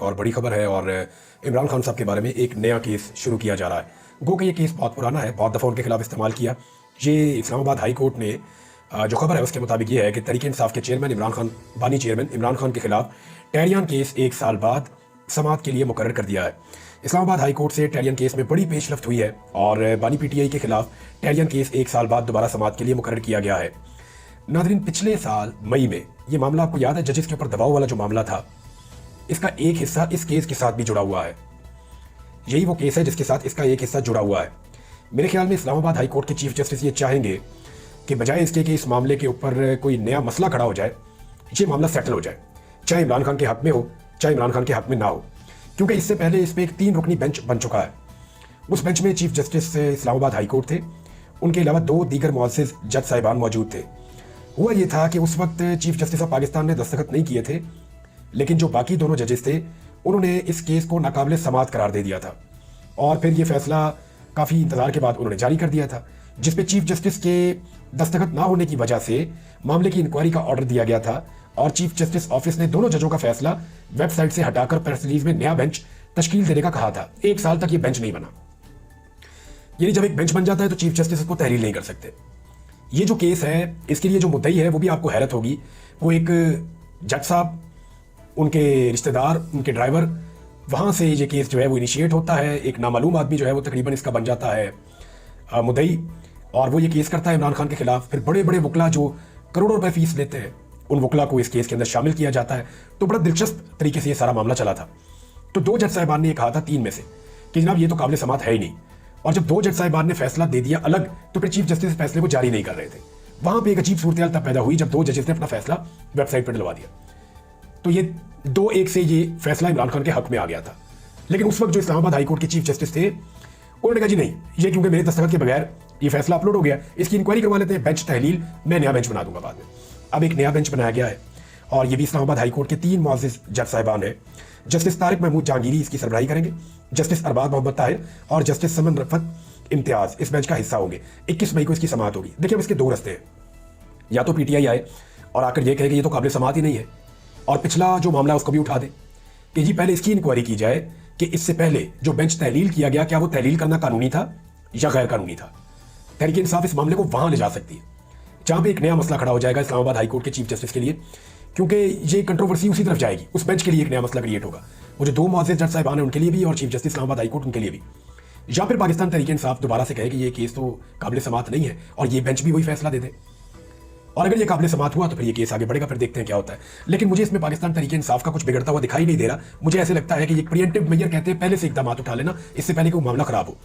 और बड़ी खबर है और इमरान खान साहब के बारे में एक नया केस शुरू किया जा रहा है। गो कि ये केस बहुत पुराना है, बहुत दफ़ा उनके खिलाफ इस्तेमाल किया। ये इस्लामाबाद हाई कोर्ट ने जो खबर है उसके मुताबिक ये है कि तहरीक इंसाफ के चेयरमैन इमरान खान, बानी चेयरमैन इमरान खान के खिलाफ टहरियान केस 1 साल बाद समाअत के लिए मुकर्रर कर दिया है। इस्लामाबाद हाई कोर्ट से टहरियान केस में बड़ी पेशरफ्त हुई है और बानी पीटीआई के खिलाफ टहरियान केस 1 साल बाद दोबारा समाअत के लिए मुकर्रर किया गया है। नाज़रीन, पिछले साल मई में ये मामला आपको याद है, जजेस के ऊपर दबाव वाला जो मामला था, इसका एक हिस्सा इस केस के साथ भी जुड़ा हुआ है। यही वो केस है जिसके साथ इसका एक हिस्सा जुड़ा हुआ है। मेरे ख्याल में इस्लामाबाद हाई कोर्ट के चीफ जस्टिस ये चाहेंगे कि बजाय इसके कि इस मामले के ऊपर कोई नया मसला खड़ा हो जाए, ये मामला सेटल हो जाए, चाहे इमरान खान के हक में हो चाहे इमरान खान के हक में ना हो, क्योंकि इससे पहले इस पर एक 3 रुकनी बेंच बन चुका है। उस बेंच में chief justice Islamabad high court थे, उनके अलावा 2 दीगर मुअज़्ज़िज़ जज साहिबान मौजूद थे। हुआ ये था कि उस वक्त चीफ जस्टिस ऑफ पाकिस्तान ने दस्तखत नहीं किए थे, लेकिन जो बाकी दोनों जजेस थे उन्होंने इस केस को नाकाबिले समाअत करार दे दिया था और फिर ये फैसला काफ़ी इंतजार के बाद उन्होंने जारी कर दिया था, जिसपे चीफ जस्टिस के दस्तखत ना होने की वजह से मामले की इंक्वायरी का ऑर्डर दिया गया था और चीफ जस्टिस ऑफिस ने दोनों जजों का फैसला वेबसाइट से हटाकर प्रेस रिलीज में नया बेंच तश्कील देने का कहा था। 1 साल तक ये बेंच नहीं बना। यानी जब एक बेंच बन जाता है तो चीफ जस्टिस उसको तहरीर नहीं कर सकते। ये जो केस है, इसके लिए जो मुद्दई है वो भी आपको हैरत होगी, वो एक जज साहब, उनके रिश्तेदार, उनके ड्राइवर, वहाँ से ये केस जो है वो इनिशिएट होता है। एक नामालूम आदमी जो है वो तकरीबन इसका बन जाता है मुद्दई और वो ये केस करता है इमरान खान के खिलाफ। फिर बड़े बड़े वकला जो करोड़ों रुपए फीस लेते हैं, उन वकला को इस केस के अंदर शामिल किया जाता है। तो बड़ा दिलचस्प तरीके से ये सारा मामला चला था। तो 2 जज साहिबान ने कहा था 3 में से कि जनाब ये तो काबिल समाअत है ही नहीं, और जब 2 जज साहिबान ने फैसला दे दिया अलग, तो फिर चीफ जस्टिस इस फैसले को जारी नहीं कर रहे थे। वहां पे एक अजीब सूरत तब पैदा हुई जब 2 जजेस ने अपना फैसला वेबसाइट पर डलवा दिया। तो ये 2-1 से ये फैसला इमरान खान के हक में आ गया था। लेकिन उस वक्त जो इस्लामाबाद हाई कोर्ट के चीफ जस्टिस थे, उन्होंने कहा जी नहीं, ये क्योंकि मेरे दस्तखत के बगैर ये फैसला अपलोड हो गया, इसकी इंक्वायरी करवा लेते हैं, बेंच तहलील, मैं नया बेंच बना दूंगा बाद में। अब एक नया बेंच बनाया गया है और ये भी इस्लामाबाद हाई कोर्ट के 3 मुअज़्ज़िज़ जज साहिबान हैं। जस्टिस तारिक महमूद जहांगीरी इसकी सरबराही करेंगे, जस्टिस अरबाज मोहम्मद ताहिर और जस्टिस समन रफत इम्तियाज इस बेंच का हिस्सा होंगे। 21 मई को इसकी समाअत होगी। देखिए, अब इसके 2 रास्ते हैं, या तो पीटीआई आए और आकर ये कहे कि ये तो काबिल समाअत ही नहीं है और पिछला जो मामला है उसको भी उठा दे कि जी पहले इसकी इंक्वायरी की जाए कि इससे पहले जो बेंच तहलील किया गया, क्या वो तहलील करना कानूनी था या गैर कानूनी था। तहरीक इंसाफ इस मामले को वहां ले जा सकती है जहां पे एक नया मसला खड़ा हो जाएगा इस्लामाबाद हाई कोर्ट के चीफ जस्टिस के लिए, क्योंकि ये कंट्रोवर्सी उसी तरफ जाएगी, उस बेंच के लिए एक नया मसला क्रिएट होगा। वो जो 2 मुअज़्ज़िज़ जज साहिबान हैं उनके लिए भी और chief justice Islamabad high court उनके लिए भी। या फिर पाकिस्तान तहरीक इंसाफ दोबारा से कहे कि ये केस तो काबिल समाअत नहीं है और ये बेंच भी वही फैसला दे दे, और अगर ये काबिल समाअत हुआ तो फिर ये केस आगे बढ़ेगा, फिर देखते हैं क्या होता है। लेकिन मुझे इसमें पाकिस्तान तहरीक इंसाफ का कुछ बिगड़ता हुआ दिखाई नहीं दे रहा। मुझे ऐसे लगता है कि ये प्रिएंटिव मेजर कहते हैं, पहले से इकदाम उठा लेना इससे पहले कि वो मामला खराब हो।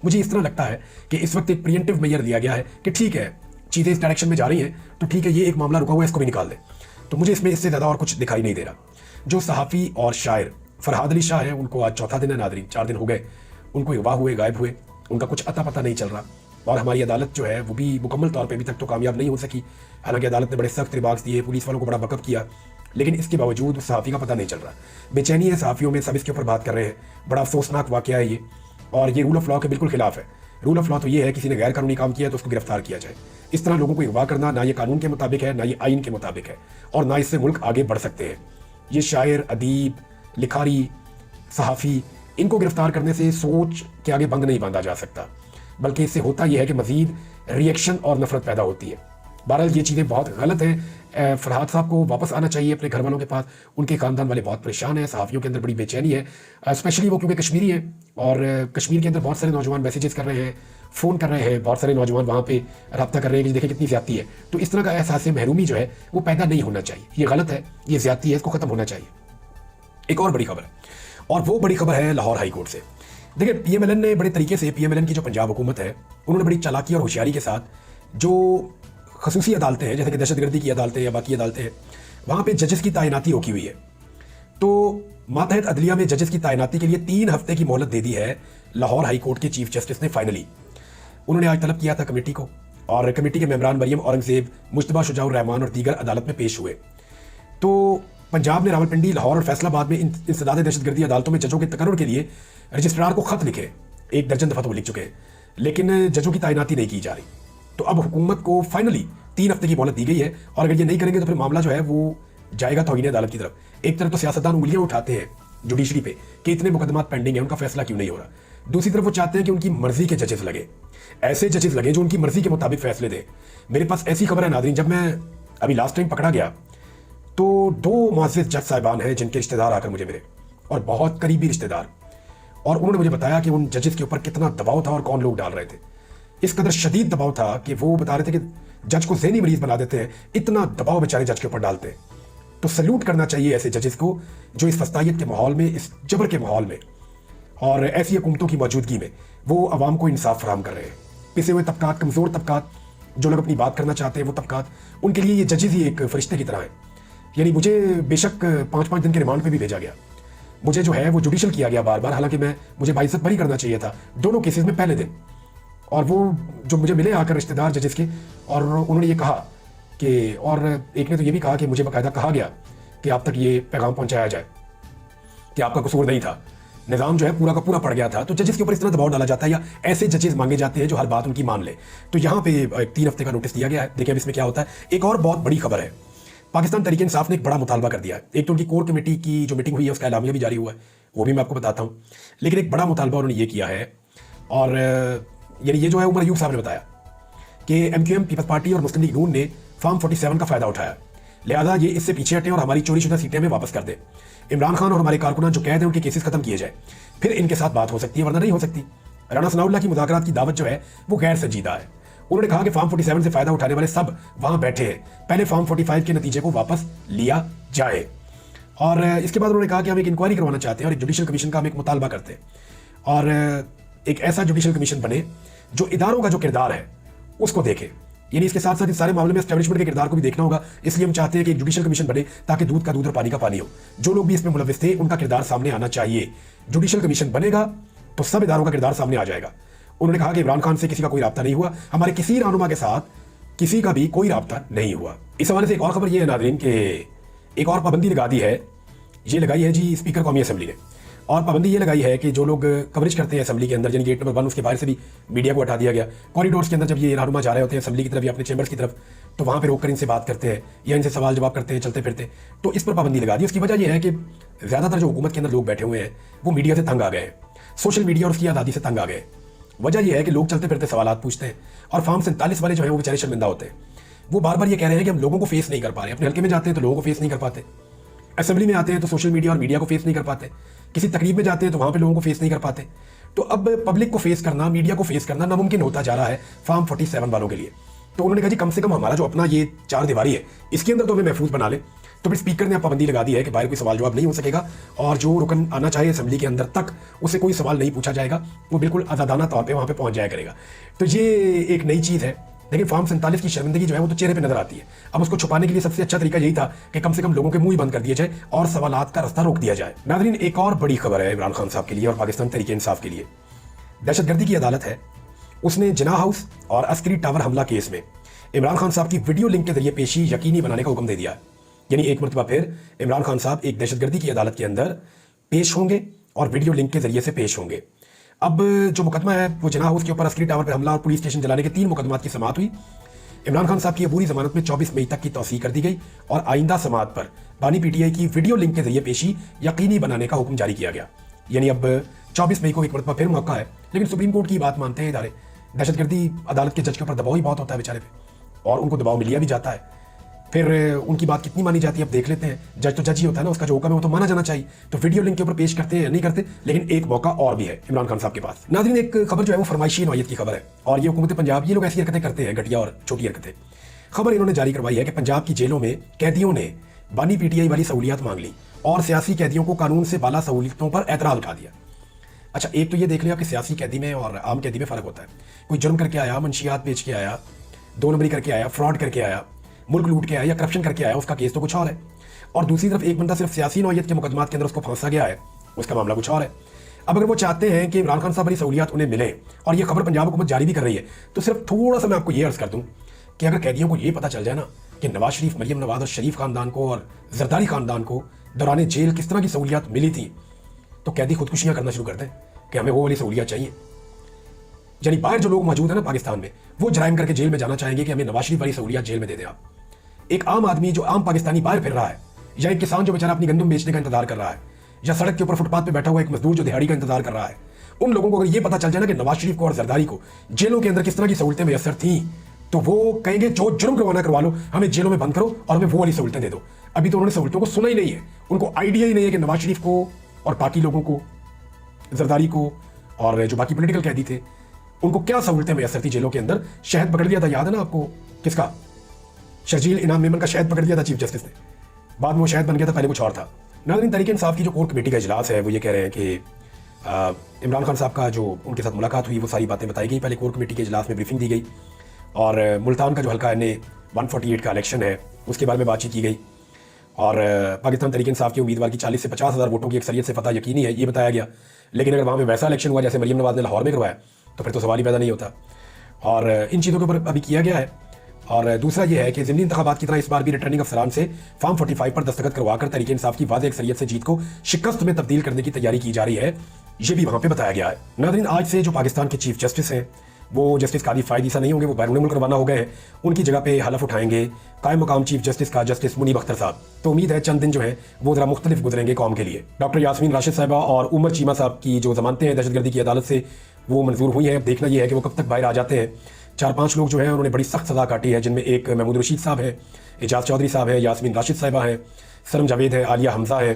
मुझे इस तरह लगता है कि इस वक्त एक प्रिएंटिव मेजर लिया गया है कि ठीक है, चीज़ें इस डायरेक्शन में जा रही हैं तो ठीक है, ये एक मामला रुका हुआ है, इसको भी निकाल दें। तो मुझे इसमें इससे ज़्यादा और कुछ दिखाई नहीं दे रहा। जो सहाफ़ी और शायर फरहाद अली शाह है, उनको आज 4था दिन है नादरीन, 4 दिन हो गए उनको अगवा हुए, गायब हुए, उनका कुछ अता पता नहीं चल रहा और हमारी अदालत जो है वो भी मुकम्मल तौर पे अभी तक तो कामयाब नहीं हो सकी। हालांकि अदालत ने बड़े सख्त रिमार्क्स दिए, पुलिस वालों को बड़ा बकअप किया, लेकिन इसके बावजूद उस सहाफ़ी का पता नहीं चल रहा। बेचैनी है सहाफ़ियों में, सब इसके ऊपर बात कर रहे हैं। बड़ा अफसोसनाक वाक़या है ये, और ये रूल ऑफ लॉ के बिल्कुल खिलाफ है। रूल ऑफ लॉ तो ये है किसी ने गैर कानूनी काम किया तो उसको गिरफ्तार किया जाए। इस तरह लोगों को अगवा करना ना ये कानून के मुताबिक है, ना ये आइन के मुताबिक है, और ना इससे मुल्क आगे बढ़ सकते हैं। ये शायर, अदीब, लिखारी, सहाफ़ी, इनको गिरफ्तार करने से सोच के आगे बंद नहीं बांधा जा सकता, बल्कि इससे होता यह है कि मजीद रिएक्शन और नफरत पैदा होती है। बहरहाल ये चीज़ें बहुत गलत हैं। फरहाद साहब को वापस आना चाहिए अपने घर वालों के पास। उनके ख़ानदान वाले बहुत परेशान हैं, सहाफ़ियों के अंदर बड़ी बेचैनी है, स्पेशली वो क्योंकि कश्मीरी हैं और कश्मीर के अंदर बहुत सारे नौजवान मैसेजेस कर रहे हैं, फ़ोन कर रहे हैं, बहुत सारे नौजवान वहाँ पे रब्ता कर रहे हैं कि देखें कितनी ज़्यादती है। तो इस तरह का एहसास महरूमी जो है वो पैदा नहीं होना चाहिए। ये गलत है, ये ज़्यादती है, इसको ख़त्म होना चाहिए। एक और बड़ी खबर है, और वो बड़ी खबर है लाहौर हाई कोर्ट से। देखिए, पीएमएलएन ने बड़े तरीके से, पीएमएलएन की जो पंजाब हुकूमत है, उन्होंने बड़ी चालाकी और होशियारी के साथ जो खसूसी अदालतें हैं, जैसे कि दहशतगर्दी की अदालतें या बाकी अदालतें हैं, वहाँ पे जजेस की तैनाती रोकी हुई है। तो मातहत अदलिया में जजेस की तैनाती के लिए 3 हफ्ते की मोहलत दे दी है लाहौर हाई कोर्ट के चीफ जस्टिस ने। फाइनली उन्होंने आज तलब किया था कमेटी को, और कमेटी के मेंबरान मरियम औरंगजेब, मुश्तबा शुजाउर रहमान और दीगर अदालत में पेश हुए। तो पंजाब ने रावलपिंडी, लाहौर और फैसलाबाद में इंसदाद दहशतगर्दी अदालतों में जजों के तकर्रुर के लिए रजिस्ट्रार को खत लिखे, 1 दर्जन दफ़ा तो लिख चुके हैं, लेकिन जजों की तैनाती नहीं की जा रही। तो अब हुकूमत को फाइनली 3 हफ्ते की मोहलत दी गई है, और अगर ये नहीं करेंगे तो फिर मामला जो है वो जाएगा तौहीन अदालत की तरफ। एक तरफ तो सियासतदान उंगलियां उठाते हैं जुडिशरी पे कि इतने मुकदमात पेंडिंग है, उनका फैसला क्यों नहीं हो रहा। दूसरी तरफ वो चाहते हैं कि उनकी मर्जी के जजेस लगे, ऐसे जजेस लगे जो उनकी मर्जी के मुताबिक फैसले दें। मेरे पास ऐसी खबर है नाज़रीन, जब मैं अभी लास्ट टाइम पकड़ा गया तो 2 मुअज़्ज़िज़ जज साहिबान हैं जिनके रिश्तेदार आकर मुझे मिले, और बहुत करीबी रिश्तेदार, और उन्होंने मुझे बताया कि उन जजेस के ऊपर कितना दबाव था और कौन लोग डाल रहे थे। इस कदर शदीद दबाव था कि वो बता रहे थे कि जज को ज़हनी मरीज बना देते हैं, इतना दबाव बेचारे जज के ऊपर डालते हैं। तो सल्यूट करना चाहिए ऐसे जजेस को जो इस फस्तायत के माहौल में, इस जबर के माहौल में और ऐसी हुकूमतों की मौजूदगी में वो आवाम को इंसाफ फराहम कर रहे हैं। पिसे हुए तबकात, कमज़ोर तबकात, जो लोग अपनी बात करना चाहते हैं वो तबकात, उनके लिए ये जजेस ही एक फरिश्ते की तरह है। यानी मुझे बेशक 5-5 दिन के रिमांड पे भी भेजा गया, मुझे जो है वो जुडिशल किया गया बार बार, हालांकि मुझे बाइज्जत बरी करना चाहिए था दोनों केसेस में पहले दिन। और वो जो मुझे मिले आकर रिश्तेदार जजेस के, और उन्होंने ये कहा कि, और एक ने तो ये भी कहा कि मुझे बाकायदा कहा गया कि आप तक ये पैगाम पहुंचाया जाए कि आपका कसूर नहीं था, निज़ाम जो है पूरा का पूरा पड़ गया था। तो जजेस के ऊपर इस तरह दबाव डाला जाता है या ऐसे जजेस मांगे जाते हैं जो हर बात उनकी मान ले। तो यहाँ पे 3 हफ्ते का नोटिस दिया गया है, देखिए अब इसमें क्या होता है। एक और बहुत बड़ी खबर है, पाकिस्तान तहरीक इंसाफ ने एक बड़ा मुतालबा कर दिया है। एक तो उनकी कोर कमेटी की जो मीटिंग हुई है उसका एलामिया भी जारी हुआ है, वो भी मैं आपको बताता हूँ। लेकिन एक बड़ा मुतालबा उन्होंने ये किया है, और यानी ये जो है उमर अयूब साहब ने बताया कि MQM पीपल्स पार्टी और मुस्लिम लीग नून ने फॉर्म 47 का फ़ायदा उठाया, लिहाजा ये इससे पीछे हटें और हमारी चोरी शुदा सीटें में वापस कर दें। इमरान खान और हमारे कारकुनान जो कैद हैं उनके केसेस खत्म किए जाए, फिर इनके साथ बात हो सकती है, वरना नहीं हो सकती। राना सनाउल्लाह की मुज़ाकरात की दावत जो है वो गैर संजीदा है। उन्होंने कहा कि फॉर्म 47 से फ़ायदा उठाने वाले सब वहाँ बैठे हैं, पहले फॉर्म 45 के नतीजे को वापस लिया जाए। और इसके बाद उन्होंने कहा कि हम एक इंक्वायरी करवाना चाहते हैं और एक जुडिशल कमीशन का हम एक मुतालबा करते हैं, और एक ऐसा जुडिशल कमीशन बने जो इदारों का जो किरदार है उसको देखे। यानी इसके साथ साथ इस सारे मामले में एस्टेब्लिशमेंट के किरदार को भी देखना होगा, इसलिए हम चाहते हैं कि एक जुडिशल कमीशन बने ताकि दूध का दूध और पानी का पानी हो। जो लोग भी इसमें मुलविस थे उनका किरदार सामने आना चाहिए। जुडिशल कमीशन बनेगा तो सब इदारों का किरदार सामने आ जाएगा। उन्होंने कहा कि इमरान खान से किसी का कोई राब्ता नहीं हुआ, हमारे किसी रहनुमा के साथ किसी का भी कोई राब्ता नहीं हुआ। इस हवाले से एक और खबर यह है नाज़रीन कि एक और पाबंदी लगा दी है, ये लगाई है जी स्पीकर कौमी असम्बली ने, और पाबंदी ये लगाई है कि जो लोग कवरेज करते हैं असम्बली के अंदर, यानी गेट नंबर 1 उसके बाहर से भी मीडिया को हटा दिया गया। कॉरिडोर्स के अंदर जब ये रहनुमा जा रहे होते हैं असम्बली की तरफ या अपने चैम्बर्स की तरफ, तो वहाँ पे रोक कर इनसे बात करते हैं या इनसे सवाल जवाब करते हैं चलते फिरते, तो इस पर पाबंदी लगा दी। उसकी वजह यह है कि ज़्यादातर जो हुकूमत के अंदर लोग बैठे हुए हैं वो मीडिया से तंग आ गए हैं, सोशल मीडिया और उसकी आज़ादी से तंग आ गए। वजह यह है कि लोग चलते फिरते सवाल पूछते हैं, और फॉर्म 47 वाले जो है वो बेचारे शर्मिंदा होते हैं। वो बार बार ये कह रहे हैं कि हम लोगों को फेस नहीं कर पा रहे, अपने हल्के में जाते हैं तो लोगों को फेस नहीं कर पाते, असेंबली में आते हैं तो सोशल मीडिया और मीडिया को फेस नहीं कर पाते, किसी तकरीब में जाते हैं तो वहाँ पे लोगों को फेस नहीं कर पाते। तो अब पब्लिक को फेस करना, मीडिया को फेस करना नामुमकिन होता जा रहा है फॉर्म 47 वालों के लिए। तो उन्होंने कहा जी कम से कम हमारा जो अपना ये 4 दीवारी है इसके अंदर तो हमें महफूज बना ले। तो फिर स्पीकर ने पाबंदी लगा दी है कि बाहर कोई सवाल जवाब नहीं हो सकेगा, और जो रुकन आना चाहे असेंबली के अंदर तक उससे कोई सवाल नहीं पूछा जाएगा, वो बिल्कुल आज़ादाना तौर पर वहाँ पर पहुँच जाया करेगा। तो ये एक नई चीज़ है। लेकिन फॉर्म 47 की शर्मिंदगी जो है वो तो चेहरे पे नजर आती है। अब उसको छुपाने के लिए सबसे अच्छा तरीका यही था कि कम से कम लोगों के मुंह ही बंद कर दिए जाए और सवालात का रास्ता रोक दिया जाए। नाज़रीन, एक और बड़ी खबर है इमरान खान साहब के लिए और पाकिस्तान तहरीक इंसाफ के लिए। दहशतगर्दी की अदालत है, उसने जिनाह हाउस और अस्करी टावर हमला केस में इमरान खान साहब की वीडियो लिंक के जरिए पेशी यकीनी बनाने का हुक्म दे दिया। यानी एक मरतबा फिर इमरान खान साहब एक दहशतगर्दी की अदालत के अंदर पेश होंगे और वीडियो लिंक के जरिए से पेश होंगे। अब जो मुकदमा है वो जिनाह हाउस के ऊपर अस्करी टावर पर हमला और पुलिस स्टेशन जलाने के 3 मुकदमात की समाअत हुई। इमरान खान साहब की अबूरी जमानत में 24 मई तक की तौसीक कर दी गई और आइंदा समाअत पर बानी PTI की वीडियो लिंक के जरिए पेशी यकीनी बनाने का हुक्म जारी किया गया। यानी अब 24 मई को एक मरतबा फिर मौका है, लेकिन सुप्रीम कोर्ट की बात मानते हैं इदारे। दहशतगर्दी अदालत के जज के ऊपर दबाव ही बहुत होता है बेचारे पे, और उनको दबाव मिलिया भी जाता है। फिर उनकी बात कितनी मानी जाती है अब देख लेते हैं। जज तो जज ही होता है ना, उसका जो हुक्म है वो तो माना जाना चाहिए। तो वीडियो लिंक के ऊपर पेश करते हैं या नहीं करते, लेकिन एक मौका और भी है इमरान खान साहब के पास। नाज़रीन, एक खबर जो है वो फरमाइशी नौयत की खबर है, और ये हुकूमत पंजाब ये लोग ऐसी हरकतें करते हैं, घटिया और छोटी हरकतें। खबर इन्होंने जारी करवाई है कि पंजाब की जेलों में कैदियों ने बानी PTI वाली सहूलियत मांग ली और सियासी कैदियों को कानून से बाला सहूलियतों पर एतराज़ उठा दिया। अच्छा, एक तो ये देख लिया कि सियासी कैदी में और आम कैदी में फ़र्क होता है। कोई जुर्म करके आया, मंशियात बेच के आया, 2 नंबरी करके आया, फ्रॉड करके आया, मुल्क लूट के आया या करप्शन करके आया, उसका केस तो कुछ और है। और दूसरी तरफ एक बंदा सिर्फ सियासी नौयत के मुकदमात के अंदर उसको फांसा गया है, उसका मामला कुछ और है। अब अगर वो चाहते हैं कि इमरान खान साहब वाली सहूलियत उन्हें मिले, और ये खबर पंजाब हुकूमत जारी भी कर रही है, तो सिर्फ थोड़ा सा मैं आपको ये अर्ज़ कर दूँ कि अगर कैदियों को ये पता चल जाए ना कि नवाज शरीफ, मरियम नवाज और शरीफ खानदान को और जरदारी खानदान को दौरान जेल किस तरह की सहूलियत मिली थी, तो कैदी खुदकुशियाँ करना शुरू कर दें कि हमें वो वाली सहूलियत चाहिए। यानी बाहर जो लोग मौजूद हैं ना पाकिस्तान में, वो जराइम करके जेल में जाना चाहेंगे कि हमें नवाज शरीफ वाली सहूलियत जेल में दे दें आप। एक आम आदमी जो आम पाकिस्तानी बाहर फिर रहा है, या एक किसान जो बेचारा अपनी गंदम बेचने का इंतजार कर रहा है, या सड़क के ऊपर फुटपाथ पे बैठा हुआ एक मजदूर जो दिहाड़ी का इंतजार कर रहा है, उन लोगों को अगर ये पता चल जाए ना कि नवाज शरीफ को और जरदारी को जेलों के अंदर किस तरह की सहूलतें मैसर थी, तो वो कहेंगे जो जुर्म करवाना करवा लो, हमें जेलों में बंद करो और हमें वो वाली सहूलतें दे दो। अभी तो उन्होंने सहूलतों को सुना ही नहीं है, उनको आइडिया ही नहीं है कि नवाज शरीफ को और बाकी लोगों को, जरदारी को और जो बाकी पॉलिटिकल कैदी थे, उनको क्या सहूलतें मैसर थी जेलों के अंदर। शहद पकड़ लिया था, याद है ना आपको, किसका? शर्जील इनाम मेमन का शहद पकड़ लिया था चीफ जस्टिस ने, बाद में वो शहद बन गया था, पहले कुछ और था। नाज़रीन, तहरीक इंसाफ की जो कोर कमेटी का इजलास है वो ये कह रहे हैं कि इमरान खान साहब का जो उनके साथ मुलाकात हुई वो सारी बातें बताई गई। पहले कोर कमेटी के इजलास में ब्रीफिंग दी गई और मुल्तान का जो हल्का NA 148 का इलेक्शन है उसके बारे में बातचीत की गई और पाकिस्तान तहरीक इंसाफ के उम्मीदवार की 40 से 50 हज़ार वोटों की अक्सरियत से फतह यकीनी है, ये बताया गया। लेकिन अगर वहाँ में वैसा इलेक्शन हुआ जैसे मरीम नवाज ने लाहौर में करवाया तो फिर तो सवाल ही पैदा नहीं होता। और इन चीज़ों के ऊपर अभी किया गया है। और दूसरा ये है कि ज़िमनी इंतखाबात की तरह इस बार भी रिटर्निंग अफसरान से फॉर्म 45 पर दस्तखत करवाकर तहरीक इंसाफ की वाज़ेह अक्सरियत से जीत को शिकस्त में तब्दील करने की तैयारी की जा रही है, ये भी वहाँ पे बताया गया है। नाज़रीन, आज से जो पाकिस्तान के चीफ जस्टिस हैं वो जस्टिस कादी फ़ायद ईसा नहीं होंगे, वो बैरून मुल्क रवाना हो गए हैं। उनकी जगह पे हलफ उठाएंगे कायम मकाम चीफ जस्टिस का जस्टिस मुनीब अख्तर साहब। तो उम्मीद है चंद दिन जो है वो ज़रा मुख्तलिफ गुजरेंगे कौम के लिए। डॉक्टर यास्मीन राशिद साहिबा और उमर चीमा साहब की जो जमानतें हैं दहशतगर्दी की अदालत से वो मंजूर हुई हैं। अब देखना ये है कि वो कब तक बाहर आ जाते हैं। 4-5 लोग जो हैं उन्होंने बड़ी सख्त सज़ा काटी है, जिनमें एक महमूद रशीद साहब हैं, एजाज चौधरी साहब हैं, यास्मीन राशिद साहिबा हैं, सरम जावेद है, आलिया हमजा है।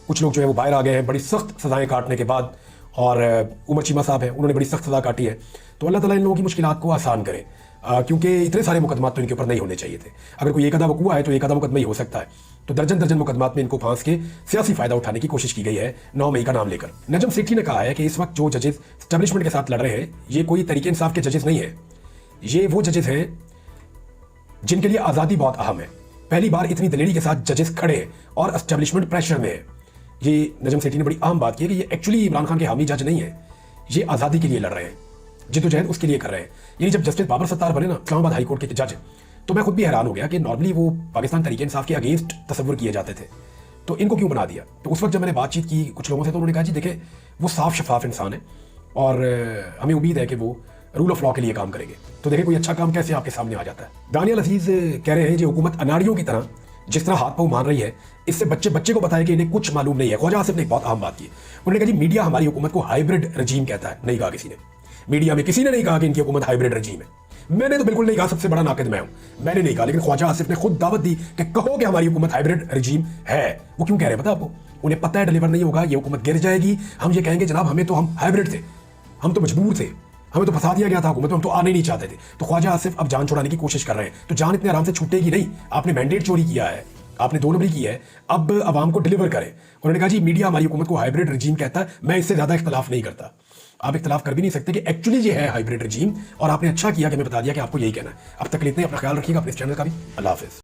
कुछ लोग जो है वो बाहर आ गए हैं बड़ी सख्त सज़ाएँ काटने के बाद। और उमर चीमा साहब हैं, उन्होंने बड़ी सख्त सज़ा काटी है। तो अल्लाह ताला इन लोगों की मुश्किलात को आसान करे, क्योंकि इतने सारे मुकदमात तो इनके ऊपर नहीं होने चाहिए थे। अगर कोई एक आधा वकूआ है तो एक आधा मुकदमा ही हो सकता है। तो दर्जन दर्जन मुकदमात में इनको फांस के सियासी फ़ायदा उठाने की कोशिश की गई है 9 मई का नाम लेकर। नजम सेठी ने कहा है कि इस वक्त जो जजेस एस्टेब्लिशमेंट के साथ लड़ रहे हैं ये कोई तहरीक इंसाफ के जजेस नहीं है, ये वो जजेस हैं जिनके लिए आज़ादी बहुत अहम है। पहली बार इतनी दलेरी के साथ जजेस खड़े हैं और एस्टेब्लिशमेंट प्रेशर में है। ये नजम सेठी ने बड़ी अहम बात की है कि ये एक्चुअली इमरान खान के हामी जज नहीं है, ये आज़ादी के लिए लड़ रहे हैं, जिद्दोजहद उसके लिए कर रहे हैं। यानी जब जस्टिस बाबर सत्तार बने ना इस्लामाबाद हाई कोर्ट के जज, तो मैं खुद भी हैरान हो गया कि नॉर्मली वो पाकिस्तान तहरीक इंसाफ के अगेंस्ट तस्वुर किए जाते थे, तो इनको क्यों बना दिया। तो उस वक्त जब मैंने बातचीत की कुछ लोगों से तो उन्होंने कहा जी देखें वो साफ शफाफ इंसान है और हमें उम्मीद है कि वो रूल ऑफ लॉ के लिए काम करेंगे। तो देखें कोई अच्छा काम कैसे आपके सामने आ जाता है। दानियल अजीज कह रहे हैं जी हुकूमत अनाड़ियों की तरह जिस तरह हाथ पाँव मान रही है, इससे बच्चे बच्चे को बताया कि इन्हें कुछ मालूम नहीं है। ख्वाजा आसिफ ने एक बहुत अहम बात की, उन्होंने कहा जी मीडिया हमारी हुकूमत को हाइब्रिड रजीम कहता है। नहीं कहा किसी ने, मीडिया में किसी ने नहीं कहा कि इनकी हुकूमत हाइब्रिड रजीम है। मैंने तो बिल्कुल नहीं कहा, सबसे बड़ा नाकिद मैं हूं, मैंने नहीं कहा। लेकिन ख्वाजा आसिफ ने खुद दावत दी कि कहो कि हमारी हुकूमत हाइब्रिड रजीम है। वो क्यों कह रहे हैं पता आपको? उन्हें पता है डिलीवर नहीं होगा, ये हुकूमत गिर जाएगी। हम ये कहेंगे जनाब हमें तो हम हाइब्रिड थे, हम तो मजबूर थे, हमें तो फंसा दिया गया था हुकूमत में, हम तो आने नहीं चाहते थे। तो ख्वाजा आसिफ अब जान छुड़ाने की कोशिश कर रहे हैं। तो जान इतने आराम से छूटेगी नहीं। आपने मैंडेट चोरी किया है, आपने 2 नंबरी की है, अब आवाम को डिलीवर करें। उन्होंने कहा जी मीडिया हमारी हुकूमत को हाइब्रिड रजीम कहता है, मैं इससे ज्यादा इख्तलाफ नहीं करता। आप इख्तलाफ कर भी नहीं सकते कि एक्चुअली ये है हाइब्रिड रजीम, और आपने अच्छा किया कि मैं बता दिया कि आपको यही कहना है। अब तक इतने, अपना ख्याल रखिएगा, अपने चैनल का भी। अल्लाह हाफिज़।